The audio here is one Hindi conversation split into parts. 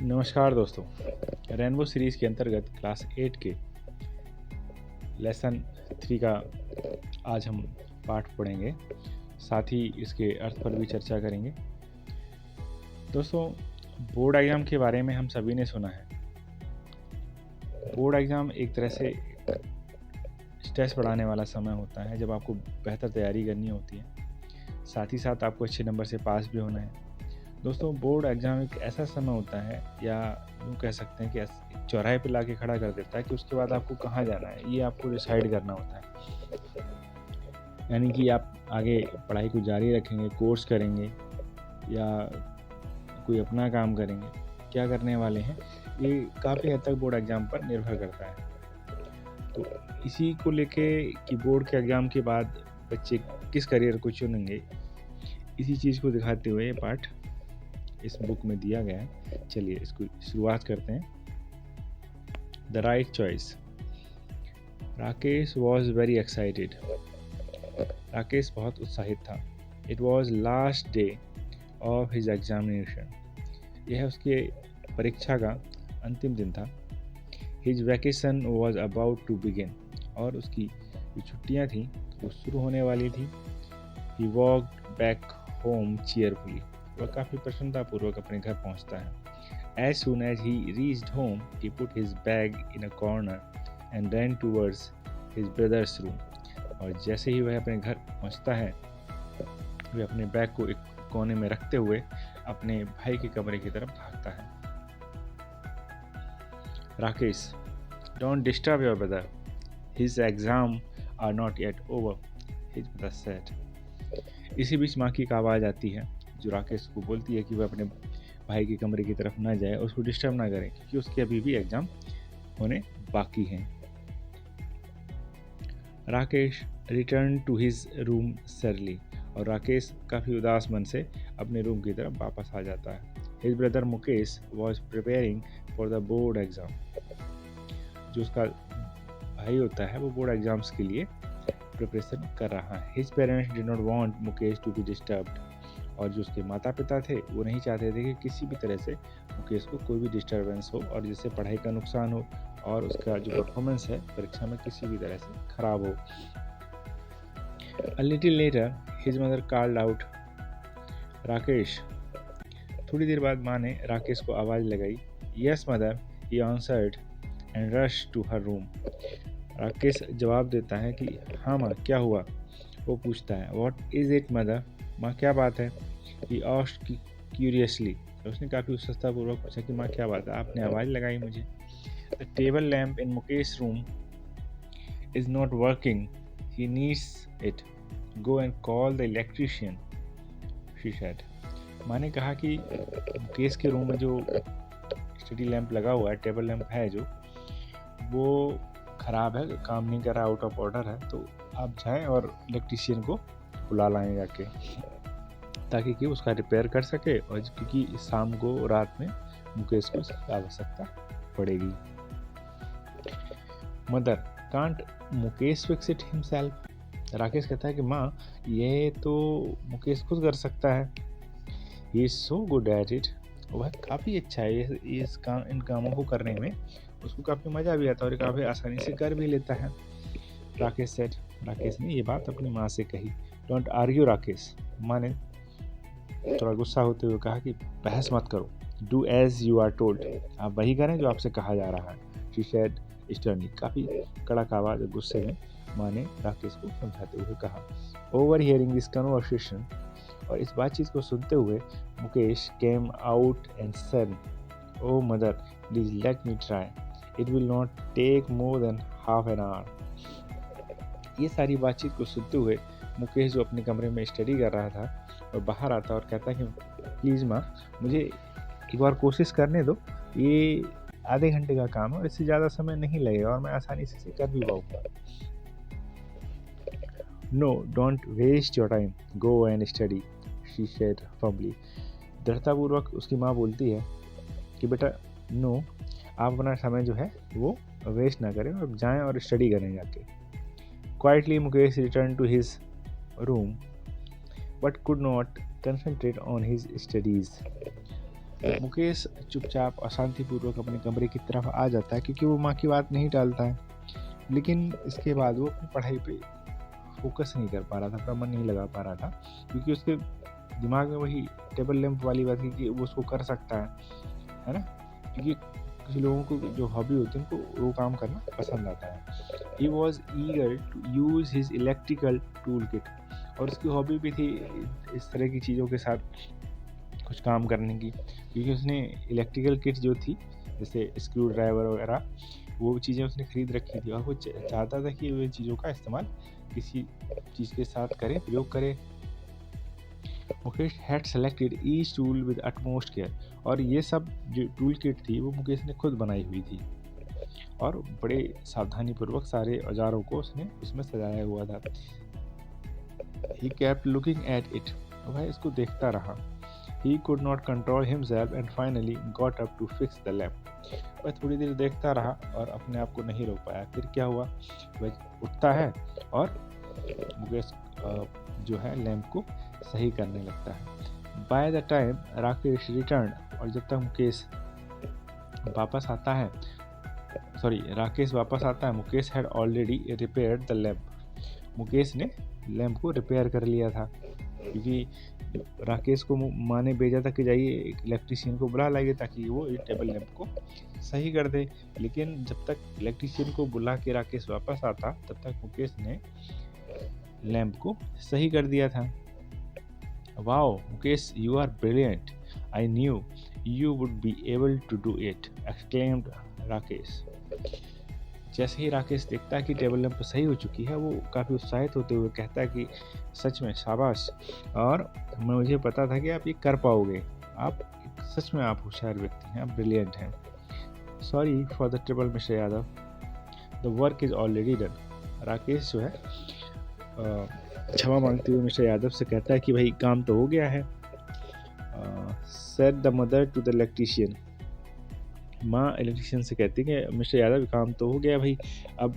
नमस्कार दोस्तों। रेनबो सीरीज़ के अंतर्गत क्लास 8 के लेसन 3 का आज हम पाठ पढ़ेंगे, साथ ही इसके अर्थ पर भी चर्चा करेंगे। दोस्तों, बोर्ड एग्ज़ाम के बारे में हम सभी ने सुना है। बोर्ड एग्ज़ाम एक तरह से स्ट्रेस बढ़ाने वाला समय होता है, जब आपको बेहतर तैयारी करनी होती है, साथ ही साथ आपको अच्छे नंबर से पास भी होना है। दोस्तों, बोर्ड एग्ज़ाम एक ऐसा समय होता है, या यूँ कह सकते हैं कि एक चौराहे पे लाके खड़ा कर देता है कि उसके बाद आपको कहाँ जाना है, ये आपको डिसाइड करना होता है। यानी कि आप आगे पढ़ाई को जारी रखेंगे, कोर्स करेंगे या कोई अपना काम करेंगे, क्या करने वाले हैं, ये काफ़ी हद तक बोर्ड एग्ज़ाम पर निर्भर करता है। तो इसी को लेके कि बोर्ड के एग्ज़ाम के बाद बच्चे किस करियर को चुनेंगे, इसी चीज़ को दिखाते हुए ये पाठ इस बुक में दिया गया है। चलिए इसको शुरुआत करते हैं। The right choice. Rakesh was very excited. Rakesh बहुत उत्साहित था। It was last day of his examination. यह उसके परीक्षा का अंतिम दिन था। His vacation was about to begin. और उसकी जो छुट्टियाँ थी वो शुरू होने वाली थी। He walked back home cheerfully. वह काफ़ी प्रसन्नतापूर्वक अपने घर पहुंचता है। As soon as he reached home, he put his bag in a corner and ran towards his brother's room. और जैसे ही वह अपने घर पहुंचता है, वह अपने बैग को एक कोने में रखते हुए अपने भाई के कमरे की तरफ भागता है। Rakesh, don't disturb your brother. His exams are not yet over, his mother said. इसी बीच माँ की एक आवाज़ आती है, जो राकेश को बोलती है कि वह अपने भाई के कमरे की तरफ ना जाए, उसको डिस्टर्ब ना करें, क्योंकि उसके अभी भी एग्ज़ाम होने बाकी हैं। Rakesh return to his room sadly. और राकेश काफ़ी उदास मन से अपने रूम की तरफ वापस आ जाता है। His brother Mukesh was preparing for the board exam. जो उसका भाई होता है वो बोर्ड एग्ज़ाम्स के लिए प्रिपरेशन कर रहा है। His parents did not want Mukesh to be disturbed. और जो उसके माता पिता थे वो नहीं चाहते थे कि किसी भी तरह से मुकेश को कोई भी डिस्टर्बेंस हो और जिससे पढ़ाई का नुकसान हो और उसका जो परफॉर्मेंस है परीक्षा में किसी भी तरह से खराब हो। A little later, his mother called out, Rakesh. थोड़ी देर बाद माँ ने राकेश को आवाज़ लगाई। Yes mother, he answered and rushed to her room. Rakesh जवाब देता है कि हाँ माँ, क्या हुआ? वो पूछता है What is it mother? माँ, क्या बात है? He asked curiously. उसने काफ़ी उत्सुकतापूर्वक पूछा कि माँ क्या बात है, आपने आवाज़ लगाई मुझे। The table lamp in Mukesh's room is not working. He needs it. Go and call the electrician, she said. माँ ने कहा कि मुकेश के रूम में जो स्टडी लैंप लगा हुआ है, टेबल लैंप है जो, वो ख़राब है, काम नहीं कर रहा, आउट ऑफ ऑर्डर है, तो आप जाएं और इलेक्ट्रीशियन को बुला लाएं जाके, ताकि कि उसका रिपेयर कर सके। और क्योंकि शाम को रात में मुकेश को इसकी आवश्यकता पड़ेगी। Mother, can't Mukesh fix it himself. Rakesh कहता है कि माँ, ये तो मुकेश खुद कर सकता है। He is so good at it. वह काफ़ी अच्छा है इन कामों को करने में, उसको काफ़ी मज़ा भी आता है और काफ़ी आसानी से कर भी लेता है। राकेश सेड। राकेश ने ये बात अपनी माँ से कही। Don't argue Rakesh. माँ ने थोड़ा गुस्सा होते हुए कहा कि बहस मत करो। Do as you are told. आप वही करें जो आपसे कहा जा रहा है। She said sternly. काफ़ी कड़क आवाज़ और गुस्से में माँ ने राकेश को समझाते हुए कहा। Over hearing this conversation. और इस बातचीत को सुनते हुए Mukesh came out and said, oh mother, please let me try, it will not take more than half an hour. ये सारी बातचीत को सुनते हुए मुकेश, जो अपने कमरे में स्टडी कर रहा था, और बाहर आता और कहता कि प्लीज़ माँ, मुझे एक बार कोशिश करने दो, ये आधे घंटे का काम है और इससे ज़्यादा समय नहीं लगेगा और मैं आसानी से कर भी पाऊँगा। No, don't waste your time, go and study, she said firmly. दृढ़तापूर्वक उसकी माँ बोलती है कि बेटा नो, आप अपना समय जो है वो वेस्ट ना करें और जाएं और स्टडी करें जाके। Quietly Mukesh return to his room but could not concentrate on his studies. Mukesh चुपचाप अशांतिपूर्वक अपने कमरे की तरफ आ जाता है क्योंकि वो माँ की बात नहीं टालता है। लेकिन इसके बाद वो अपनी पढ़ाई पे फोकस नहीं कर पा रहा था, अपना मन नहीं लगा पा रहा था, क्योंकि उसके दिमाग में वही टेबल लैंप वाली बात थी कि वो उसको कर सकता है ना। क्योंकि कुछ लोगों को जो हॉबी होती है उनको वो काम करना पसंद आता है। He was eager to use his electrical tool kit, और उसकी हॉबी भी थी इस तरह की चीज़ों के साथ कुछ काम करने की, क्योंकि उसने इलेक्ट्रिकल किट जो थी जैसे स्क्रू ड्राइवर वगैरह वो चीज़ें उसने खरीद रखी थी, और वो चाहता था कि वो इन चीज़ों का इस्तेमाल किसी चीज़ के साथ करे, प्रयोग करे। Mukesh had selected each tool with utmost care, और ये सब जो टूल किट थी वो मुकेश ने खुद बनाई हुई थी, और बड़े सावधानीपूर्वक सारे औजारों को उसने उसमें सजाया हुआ था। He kept looking at it, वह इसको देखता रहा। He could not control himself and finally got up to fix the lamp. वह थोड़ी देर देखता रहा और अपने आप को नहीं रोक पाया। फिर क्या हुआ, वह उठता है और मुकेश जो है लैंप को सही करने लगता है। By the time Rakesh return, और जब तक राकेश वापस आता है, Mukesh had already repaired the lamp. Mukesh ने लैंप को रिपेयर कर लिया था, क्योंकि राकेश को माँ ने भेजा था कि जाइए एक इलेक्ट्रीशियन को बुला लाइए ताकि वो टेबल लैंप को सही कर दे। लेकिन जब तक इलेक्ट्रीशियन को बुला के राकेश वापस आता तब तक मुकेश ने लैंप को सही कर दिया था। Wow Mukesh, you are brilliant, I knew you would be able to do it, exclaimed Rakesh. जैसे ही राकेश देखता है कि टेबल लैंप सही हो चुकी है, वो काफ़ी उत्साहित होते हुए कहता है कि सच में शाबाश, और मुझे पता था कि आप ये कर पाओगे, आप सच में आप होशियार व्यक्ति हैं, आप ब्रिलियंट हैं। Sorry for the trouble mister Yadav, the work is already done. Rakesh जो है क्षमा मांगते हुए मिस्टर यादव से कहता है कि भाई काम तो हो गया है। Said the mother to the electrician, माँ इलेक्ट्रीशियन से कहती है कि मिस्टर यादव काम तो हो गया भाई, अब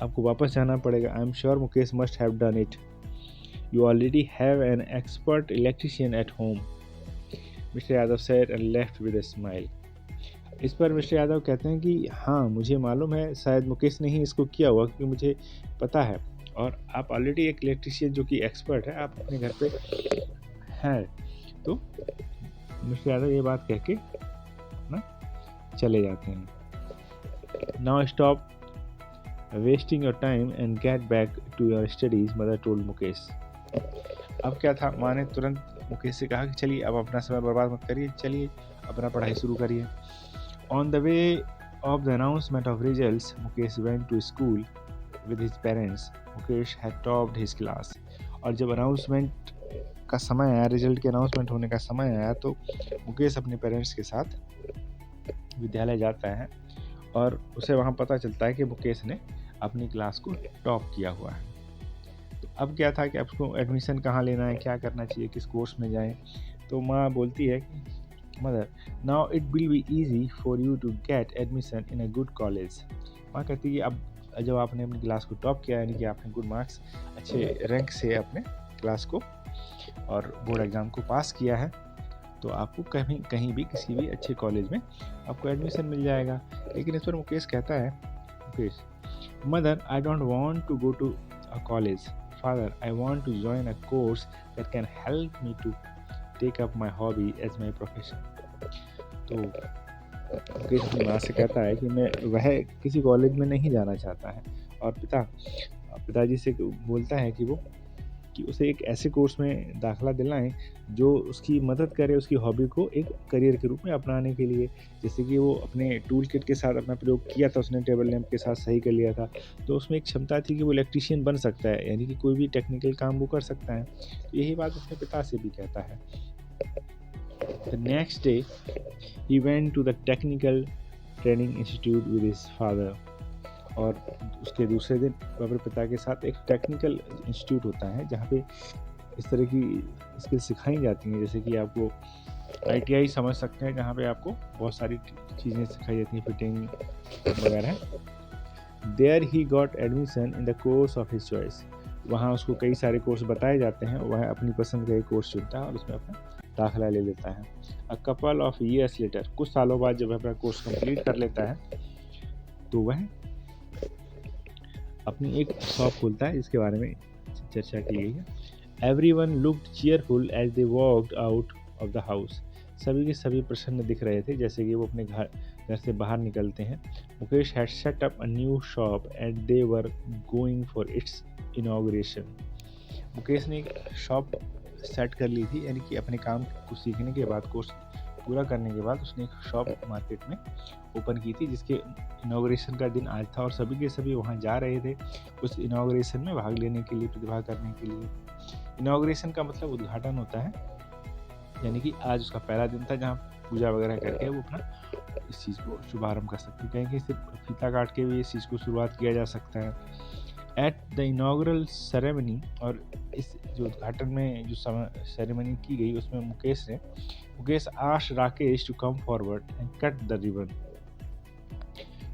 आपको वापस जाना पड़ेगा। I am sure Mukesh must have done it, you already have an expert electrician at home, mister Yadav said and left with a smile. इस पर मिस्टर यादव कहते हैं कि हाँ मुझे मालूम है, शायद मुकेश ने ही इसको किया हुआ, क्योंकि मुझे पता है, और आप ऑलरेडी एक इलेक्ट्रीशियन जो कि एक्सपर्ट है आप अपने घर पे हैं। तो मिस्टर यादव ये बात कह के ना चले जाते हैं। Now stop wasting your time and get back to your studies, mother told Mukesh. अब क्या था, माँ ने तुरंत मुकेश से कहा कि चलिए अब अपना समय बर्बाद मत करिए, चलिए अपना पढ़ाई शुरू करिए। On the way of the announcement of results, Mukesh went to school with his parents. Mukesh had topped his class, और जब अनाउंसमेंट का समय आया, रिजल्ट के अनाउंसमेंट होने का समय आया, तो मुकेश अपने पेरेंट्स के साथ विद्यालय जाता है, और उसे वहाँ पता चलता है कि मुकेश ने अपनी क्लास को टॉप किया हुआ है। तो अब क्या था कि अब उसको एडमिशन कहाँ लेना है, क्या करना चाहिए, किस कोर्स में जाएं। तो माँ बोलती है कि mother now it will be easy for you to get admission in a good college. माँ कहती है कि अब जब आपने अपनी क्लास को टॉप किया, यानी कि आपने गुड मार्क्स अच्छे रैंक से अपने क्लास को और बोर्ड एग्ज़ाम को पास किया है, तो आपको कहीं भी किसी भी अच्छे कॉलेज में आपको एडमिशन मिल जाएगा। लेकिन इस पर मुकेश कहता है, Mukesh mother I don't want to go to a college, father I want to join a course that can help me to take up my hobby as my profession. तो मुकेश अपनी माँ से कहता है कि वह किसी कॉलेज में नहीं जाना चाहता है, और पिताजी से बोलता है कि उसे एक ऐसे कोर्स में दाखिला दिलाएं जो उसकी मदद करे उसकी हॉबी को एक करियर के रूप में अपनाने के लिए। जैसे कि वो अपने टूल किट के साथ अपना प्रयोग किया था, उसने टेबल लैंप के साथ सही कर लिया था, तो उसमें एक क्षमता थी कि वो इलेक्ट्रीशियन बन सकता है, यानी कि कोई भी टेक्निकल काम वो कर सकता है। तो यही बात अपने पिता से भी कहता है। The next day, he went to the technical training institute with his father. और उसके दूसरे दिन अपने पिता के साथ एक टेक्निकल इंस्टीट्यूट होता है जहाँ पे इस तरह की स्किल सिखाई जाती हैं, जैसे कि आपको ITI समझ सकते हैं, जहाँ पे आपको बहुत सारी चीज़ें सिखाई जाती हैं, फिटिंग वगैरह। There he got admission in the course of his choice. वहाँ उसको कई सारे कोर्स बताए जाते हैं, वह अपनी पसंद का एक कोर्स चुनता है और उसमें अपना दाखिला ले लेता है। A couple of years later, कुछ सालों बाद जब अपना कोर्स कंप्लीट कर लेता है तो वह अपनी एक शॉप खोलता है, जिसके बारे में चर्चा की गई है। Everyone looked cheerful as they walked out of the house, सभी के सभी प्रसन्न दिख रहे थे जैसे कि वो अपने घर से बाहर निकलते हैं। Mukesh had set up a new shop and they were going for its inauguration, Mukesh ने एक शॉप सेट कर ली थी, यानी कि अपने काम को सीखने के बाद, कोर्स पूरा करने के बाद उसने एक शॉप मार्केट में ओपन की थी, जिसके इनॉग्रेशन का दिन आज था और सभी के सभी वहाँ जा रहे थे उस इनॉग्रेशन में भाग लेने के लिए, प्रतिभा करने के लिए। इनॉग्रेशन का मतलब उद्घाटन होता है, यानी कि आज उसका पहला दिन था जहाँ पूजा वगैरह करके वो अपना इस चीज़ को शुभारंभ कर सकते हैं। कहीं कहीं सिर्फ फीता काट के भी इस चीज़ को शुरुआत किया जा सकता है। एट द इनॉग्रल सेरेमनी, और इस जो उद्घाटन में जो सेरेमनी की गई उसमें मुकेश आश Rakesh to come forward and cut the ribbon,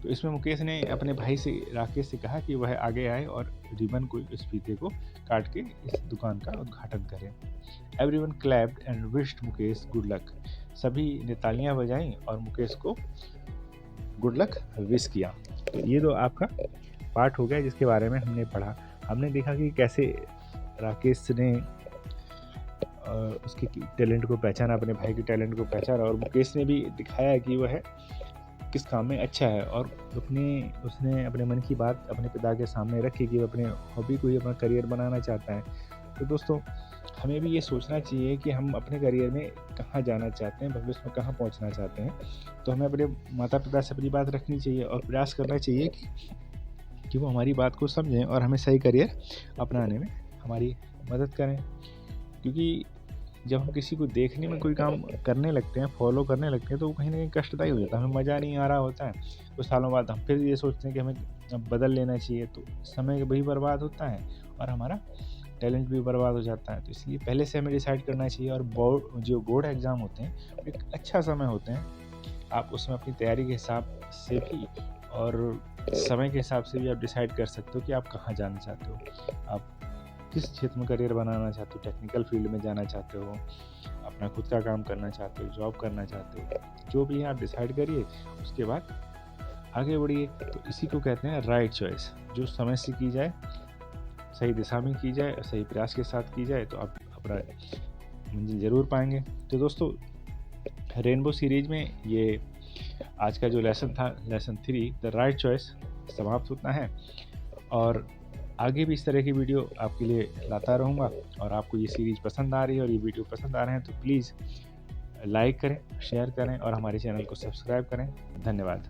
तो इसमें मुकेश ने अपने भाई से राकेश से कहा कि वह आगे आए और रिबन को, इस फीते को काट के इस दुकान का उद्घाटन करें। Everyone clapped and wished Mukesh good luck, सभी ने तालियां बजाईं और मुकेश को गुड लक विश किया। तो ये तो आपका पार्ट हो गया जिसके बारे में हमने पढ़ा। हमने देखा कि कैसे राकेश ने उसके टैलेंट को पहचाना, अपने भाई के टैलेंट को पहचाना, और मुकेश ने भी दिखाया कि वह किस काम में अच्छा है, और उसने अपने मन की बात अपने पिता के सामने रखी कि वो अपने हॉबी को ही अपना करियर बनाना चाहता है। तो दोस्तों, हमें भी ये सोचना चाहिए कि हम अपने करियर में कहाँ जाना चाहते हैं, भविष्य में कहाँ पहुँचना चाहते हैं। तो हमें अपने माता पिता से अपनी बात रखनी चाहिए और प्रयास करना चाहिए कि वो हमारी बात को समझें और हमें सही करियर अपनाने में हमारी मदद करें। क्योंकि जब हम किसी को देखने में कोई काम करने लगते हैं, फॉलो करने लगते हैं, तो वो कहीं ना कहीं कष्टदायी हो जाता है, हमें मज़ा नहीं आ रहा होता है। कुछ सालों बाद हम फिर ये सोचते हैं कि हमें अब बदल लेना चाहिए, तो समय भी बर्बाद होता है और हमारा टैलेंट भी बर्बाद हो जाता है। तो इसलिए पहले से हमें डिसाइड करना चाहिए। और बोर्ड एग्ज़ाम होते हैं एक अच्छा समय होते हैं, आप उसमें अपनी तैयारी के हिसाब से भी और समय के हिसाब से भी आप डिसाइड कर सकते हो कि आप कहाँ जाना चाहते हो, आप किस क्षेत्र में करियर बनाना चाहते हो, टेक्निकल फील्ड में जाना चाहते हो, अपना खुद का काम करना चाहते हो, जॉब करना चाहते हो, जो भी है आप डिसाइड करिए, उसके बाद आगे बढ़िए। तो इसी को कहते हैं राइट चॉइस, जो समय से की जाए, सही दिशा में की जाए, सही प्रयास के साथ की जाए, तो आप अपना मंजिल ज़रूर पाएंगे। तो दोस्तों, रेनबो सीरीज में ये आज का जो लेसन था, लेसन 3 द राइट चॉइस, समाप्त होता है। और आगे भी इस तरह की वीडियो आपके लिए लाता रहूँगा। और आपको ये सीरीज़ पसंद आ रही है और ये वीडियो पसंद आ रहे हैं तो प्लीज़ लाइक करें, शेयर करें और हमारे चैनल को सब्सक्राइब करें। धन्यवाद।